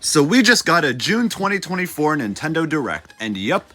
So we just got a June 2024 Nintendo Direct, and yep,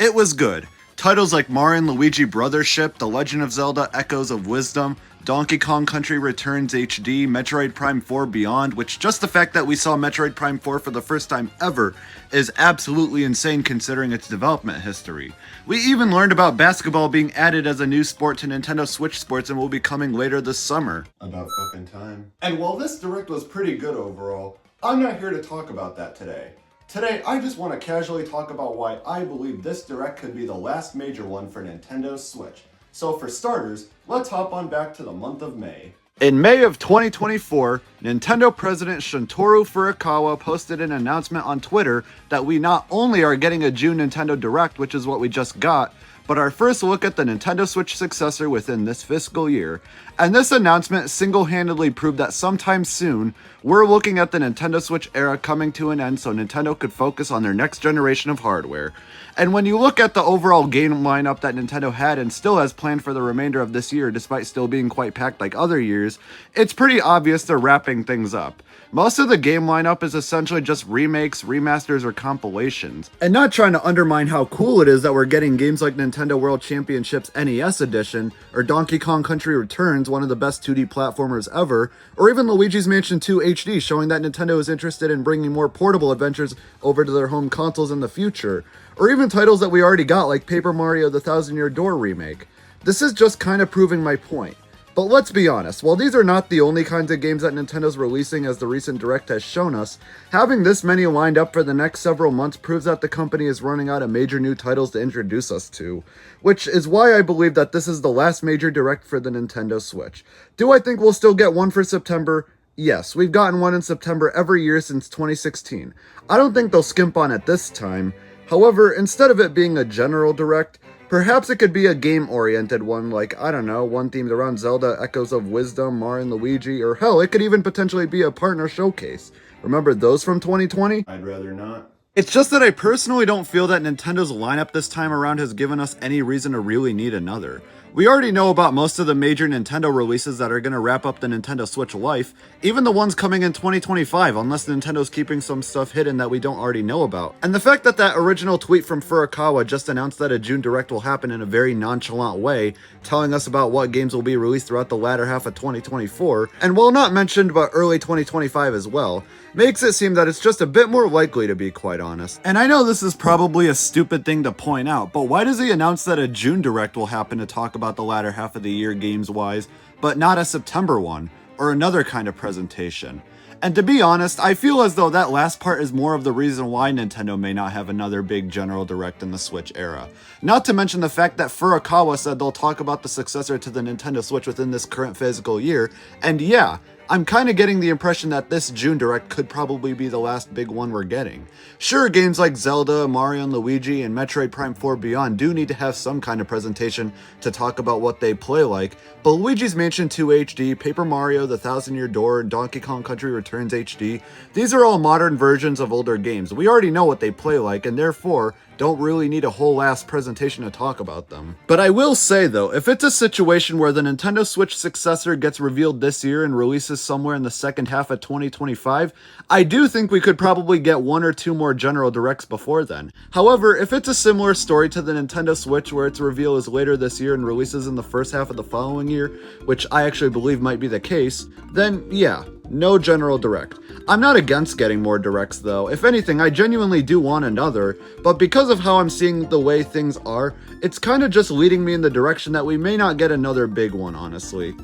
it was good. Titles like Mario and Luigi Brothership, The Legend of Zelda Echoes of Wisdom, Donkey Kong Country Returns HD, Metroid Prime 4 Beyond, which just the fact that we saw Metroid Prime 4 for the first time ever is absolutely insane considering its development history. We even learned about basketball being added as a new sport to Nintendo Switch Sports and will be coming later this summer. About fucking time. And while this Direct was pretty good overall, I'm not here to talk about that today. Today, I just want to casually talk about why I believe this Direct could be the last major one for Nintendo Switch. So for starters, let's hop on back to the month of May. In May of 2024, Nintendo President Shuntaro Furukawa posted an announcement on Twitter that we not only are getting a June Nintendo Direct, which is what we just got, but our first look at the Nintendo Switch successor within this fiscal year. And this announcement single-handedly proved that sometime soon, we're looking at the Nintendo Switch era coming to an end so Nintendo could focus on their next generation of hardware. And when you look at the overall game lineup that Nintendo had and still has planned for the remainder of this year, despite still being quite packed like other years, it's pretty obvious they're wrapping things up. Most of the game lineup is essentially just remakes, remasters, or compilations. And not trying to undermine how cool it is that we're getting games like Nintendo World Championships NES Edition, or Donkey Kong Country Returns, one of the best 2D platformers ever, or even Luigi's Mansion 2 HD, showing that Nintendo is interested in bringing more portable adventures over to their home consoles in the future, or even titles that we already got like Paper Mario The Thousand Year Door Remake. This is just kind of proving my point. But let's be honest, while these are not the only kinds of games that Nintendo's releasing as the recent Direct has shown us, having this many lined up for the next several months proves that the company is running out of major new titles to introduce us to, which is why I believe that this is the last major Direct for the Nintendo Switch. Do I think we'll still get one for September? Yes, we've gotten one in September every year since 2016. I don't think they'll skimp on it this time. However, instead of it being a general Direct, perhaps it could be a game-oriented one, like, I don't know, one themed around Zelda, Echoes of Wisdom, Mario and Luigi, or hell, it could even potentially be a partner showcase. Remember those from 2020? I'd rather not. It's just that I personally don't feel that Nintendo's lineup this time around has given us any reason to really need another. We already know about most of the major Nintendo releases that are going to wrap up the Nintendo Switch life, even the ones coming in 2025, unless Nintendo's keeping some stuff hidden that we don't already know about. And the fact that that original tweet from Furukawa just announced that a June Direct will happen in a very nonchalant way, telling us about what games will be released throughout the latter half of 2024, and while not mentioned but early 2025 as well, makes it seem that it's just a bit more likely, to be quite honest. And I know this is probably a stupid thing to point out, but why does he announce that a June Direct will happen to talk about the latter half of the year games-wise, but not a September one, or another kind of presentation? And to be honest, I feel as though that last part is more of the reason why Nintendo may not have another big general Direct in the Switch era. Not to mention the fact that Furukawa said they'll talk about the successor to the Nintendo Switch within this current physical year, and yeah, I'm kind of getting the impression that this June Direct could probably be the last big one we're getting. Sure, games like Zelda, Mario and Luigi, and Metroid Prime 4 Beyond do need to have some kind of presentation to talk about what they play like, but Luigi's Mansion 2 HD, Paper Mario, The Thousand Year Door, and Donkey Kong Country Returns HD, these are all modern versions of older games. We already know what they play like, and therefore, don't really need a whole ass presentation to talk about them. But I will say though, if it's a situation where the Nintendo Switch successor gets revealed this year and releases somewhere in the second half of 2025, I do think we could probably get one or two more general Directs before then. However, if it's a similar story to the Nintendo Switch where its reveal is later this year and releases in the first half of the following year, which I actually believe might be the case, then yeah, no general Direct. I'm not against getting more Directs though. If anything, I genuinely do want another, but because of how I'm seeing the way things are, it's kind of just leading me in the direction that we may not get another big one, honestly.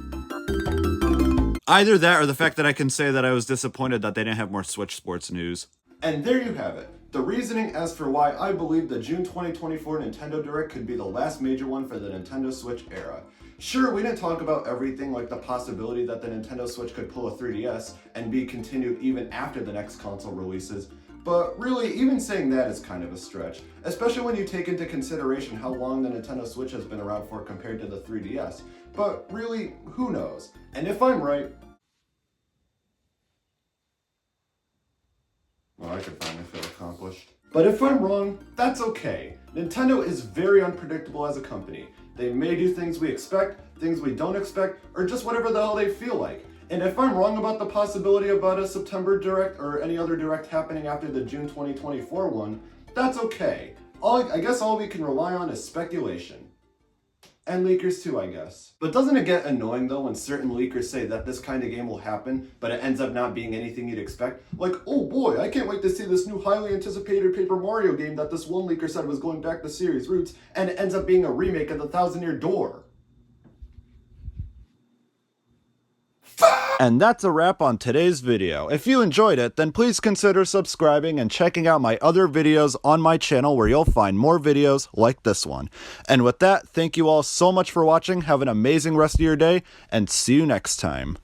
Either that or the fact that I can say that I was disappointed that they didn't have more Switch sports news. And there you have it. The reasoning as for why I believe the June 2024 Nintendo Direct could be the last major one for the Nintendo Switch era. Sure, we didn't talk about everything like the possibility that the Nintendo Switch could pull a 3DS and be continued even after the next console releases, but really, even saying that is kind of a stretch, especially when you take into consideration how long the Nintendo Switch has been around for compared to the 3DS. But really, who knows? And if I'm right, well, I could finally feel accomplished. But if I'm wrong, that's okay. Nintendo is very unpredictable as a company. They may do things we expect, things we don't expect, or just whatever the hell they feel like. And if I'm wrong about the possibility about a September Direct or any other Direct happening after the June 2024 one, that's okay. I guess all we can rely on is speculation. And leakers too, I guess. But doesn't it get annoying though when certain leakers say that this kind of game will happen, but it ends up not being anything you'd expect? Like, oh boy, I can't wait to see this new highly anticipated Paper Mario game that this one leaker said was going back to series roots, and it ends up being a remake of the Thousand Year Door. And that's a wrap on today's video. If you enjoyed it, then please consider subscribing and checking out my other videos on my channel where you'll find more videos like this one. And with that, thank you all so much for watching, have an amazing rest of your day, and see you next time.